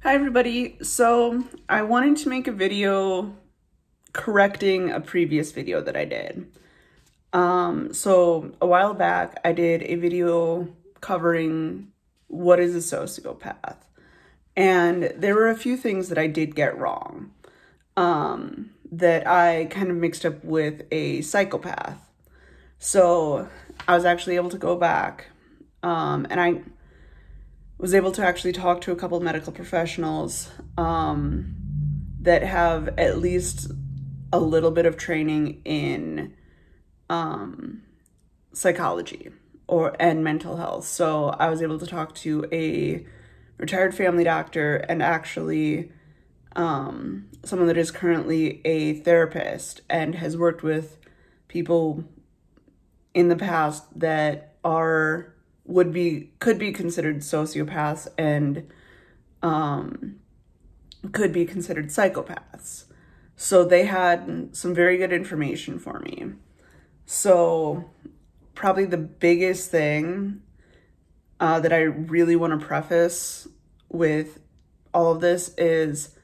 Hi everybody. So I wanted to make a video correcting a previous video that I did. So a while back I did a video covering what is a sociopath. And there were a few things that I did get wrong, that I kind of mixed up with a psychopath. So I was actually able to go back, and I was able to actually talk to a couple of medical professionals that have at least a little bit of training in psychology and mental health. So I was able to talk to a retired family doctor and actually someone that is currently a therapist and has worked with people in the past that could be considered sociopaths and could be considered psychopaths. So they had some very good information for me. So probably the biggest thing that I really want to preface with all of this is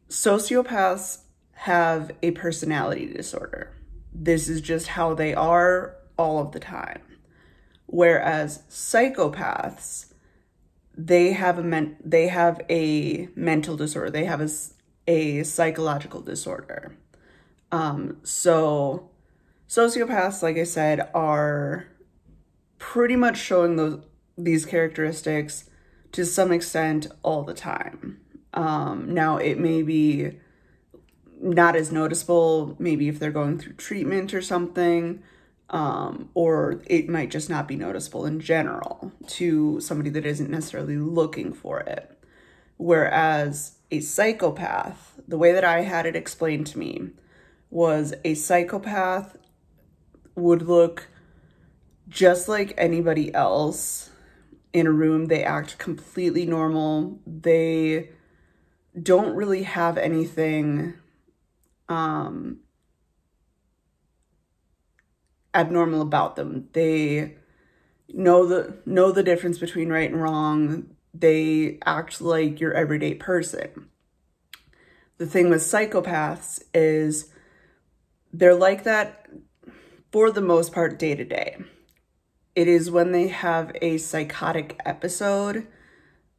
sociopaths have a personality disorder. This is just how they are all of the time. Whereas psychopaths, they have a mental disorder. They have a psychological disorder. So sociopaths, like I said, are pretty much showing these characteristics to some extent all the time. Now it may be not as noticeable, maybe if they're going through treatment or something, or it might just not be noticeable in general to somebody that isn't necessarily looking for it. Whereas a psychopath, the way that I had it explained to me was a psychopath would look just like anybody else in a room. They act completely normal. They don't really have anything abnormal about them. They know the difference between right and wrong. They act like your everyday person. The thing with psychopaths is they're like that for the most part day to day. It is when they have a psychotic episode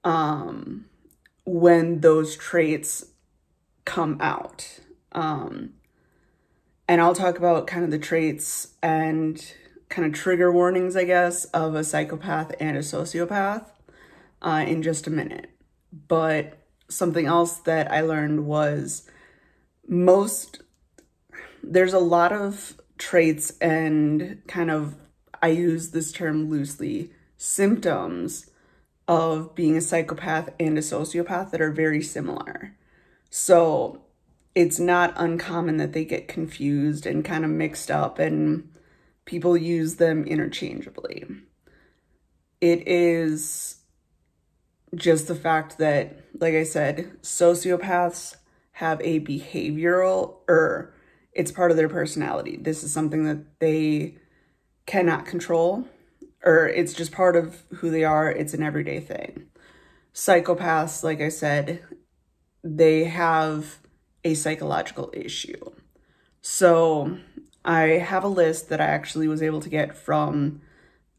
when those traits come out. And I'll talk about kind of the traits and kind of trigger warnings, I guess, of a psychopath and a sociopath in just a minute. But something else that I learned was there's a lot of traits and kind of, I use this term loosely, symptoms of being a psychopath and a sociopath that are very similar. So it's not uncommon that they get confused and kind of mixed up and people use them interchangeably. It is just the fact that, like I said, sociopaths have a it's part of their personality. This is something that they cannot control, or it's just part of who they are. It's an everyday thing. Psychopaths, like I said, they have a psychological issue. So I have a list that I actually was able to get from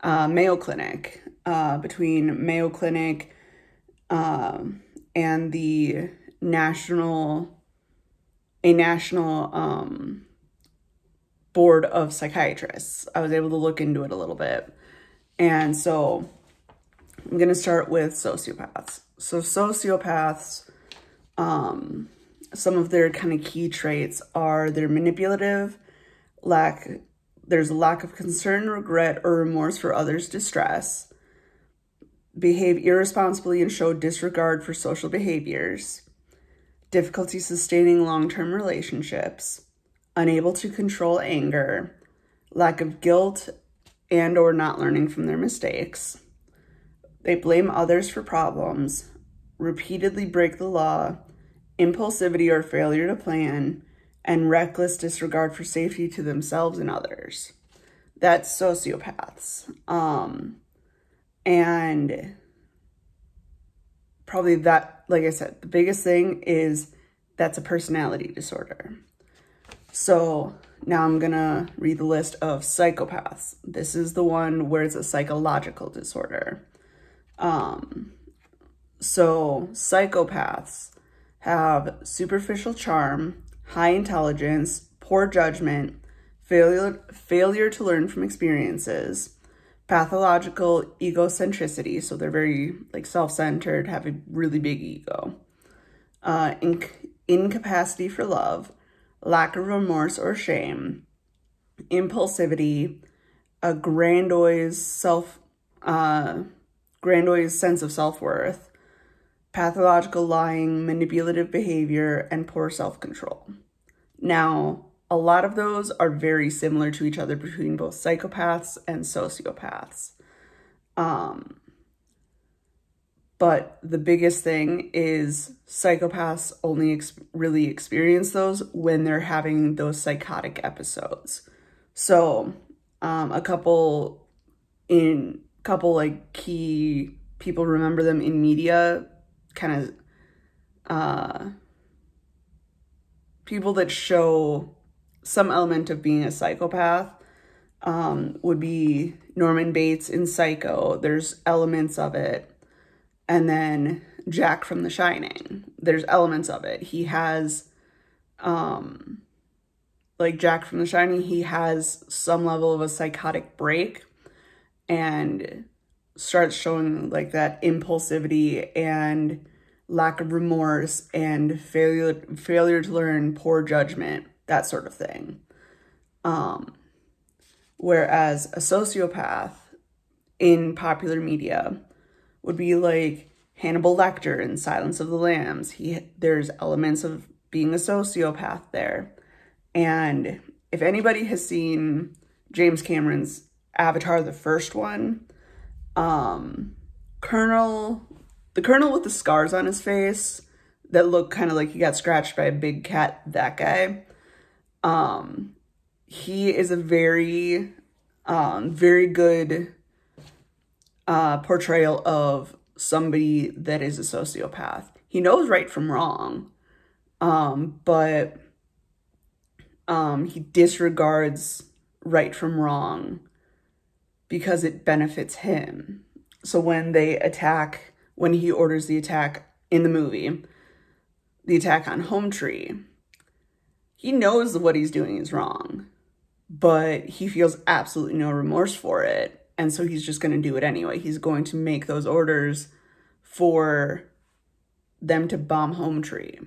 Mayo Clinic, between Mayo Clinic and the national board of psychiatrists. I was able to look into it a little bit. And so I'm going to start with sociopaths. So sociopaths, some of their kind of key traits are they're manipulative, there's a lack of concern, regret, or remorse for others' distress, behave irresponsibly and show disregard for social behaviors, difficulty sustaining long-term relationships, unable to control anger, lack of guilt and or not learning from their mistakes. They blame others for problems, repeatedly break the law, impulsivity or failure to plan, and reckless disregard for safety to themselves and others. That's sociopaths. And probably that, like I said, the biggest thing is that's a personality disorder. So now I'm gonna read the list of psychopaths. This is the one where it's a psychological disorder. So psychopaths have superficial charm, high intelligence, poor judgment, failure to learn from experiences, pathological egocentricity, so they're very like self-centered, have a really big ego, incapacity for love, lack of remorse or shame, impulsivity, a grandiose sense of self-worth, pathological lying, manipulative behavior, and poor self-control. Now, a lot of those are very similar to each other between both psychopaths and sociopaths. But the biggest thing is psychopaths only really experience those when they're having those psychotic episodes. So a couple like key people remember them in media, kind of people that show some element of being a psychopath would be Norman Bates in Psycho. There's elements of it. And then Jack from The Shining. There's elements of it. He has, like Jack from The Shining, he has some level of a psychotic break and starts showing like that impulsivity and lack of remorse and failure to learn, poor judgment, that sort of thing. Whereas a sociopath in popular media would be like Hannibal Lecter in Silence of the Lambs. There's elements of being a sociopath there. And if anybody has seen James Cameron's Avatar, the first one, the Colonel with the scars on his face that look kind of like he got scratched by a big cat, that guy, he is a very, very good portrayal of somebody that is a sociopath. He knows right from wrong, but he disregards right from wrong because it benefits him. So when he orders the attack in the movie, the attack on Home Tree, he knows what he's doing is wrong, but he feels absolutely no remorse for it. And so he's just going to do it anyway. He's going to make those orders for them to bomb Home Tree.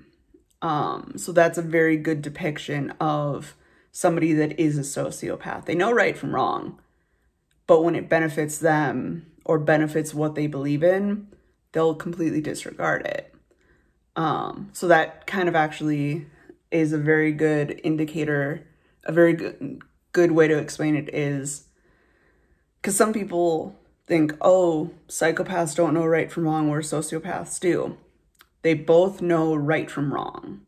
So that's a very good depiction of somebody that is a sociopath. They know right from wrong, but when it benefits them or benefits what they believe in, they'll completely disregard it. So that kind of actually is a very good indicator, a very good way to explain it is, because some people think, oh, psychopaths don't know right from wrong, where sociopaths do. They both know right from wrong.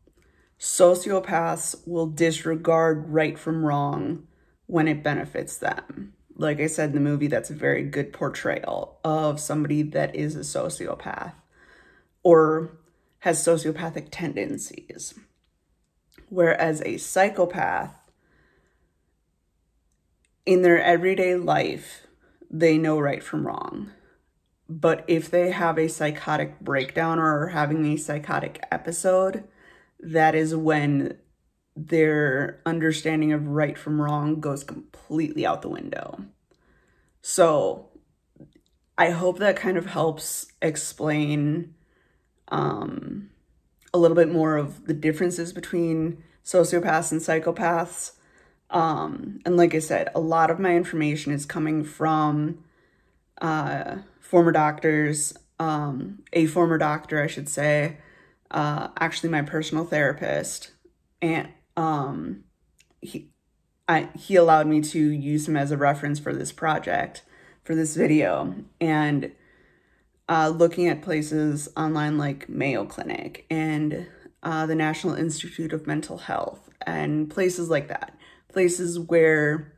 Sociopaths will disregard right from wrong when it benefits them. Like I said in the movie, that's a very good portrayal of somebody that is a sociopath or has sociopathic tendencies. Whereas a psychopath, in their everyday life, they know right from wrong. But if they have a psychotic breakdown or are having a psychotic episode, that is when their understanding of right from wrong goes completely out the window. So I hope that kind of helps explain a little bit more of the differences between sociopaths and psychopaths. And like I said, a lot of my information is coming from former doctors, a former doctor, I should say, actually my personal therapist, and he allowed me to use him as a reference for this project, for this video, and looking at places online like Mayo Clinic and the National Institute of Mental Health and places like that. Places where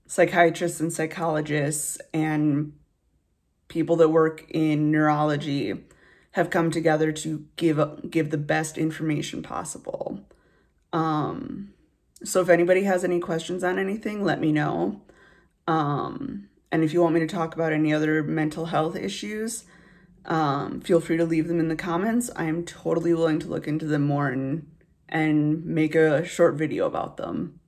psychiatrists and psychologists and people that work in neurology have come together to give the best information possible. So if anybody has any questions on anything, let me know. And if you want me to talk about any other mental health issues, feel free to leave them in the comments. I am totally willing to look into them more and make a short video about them.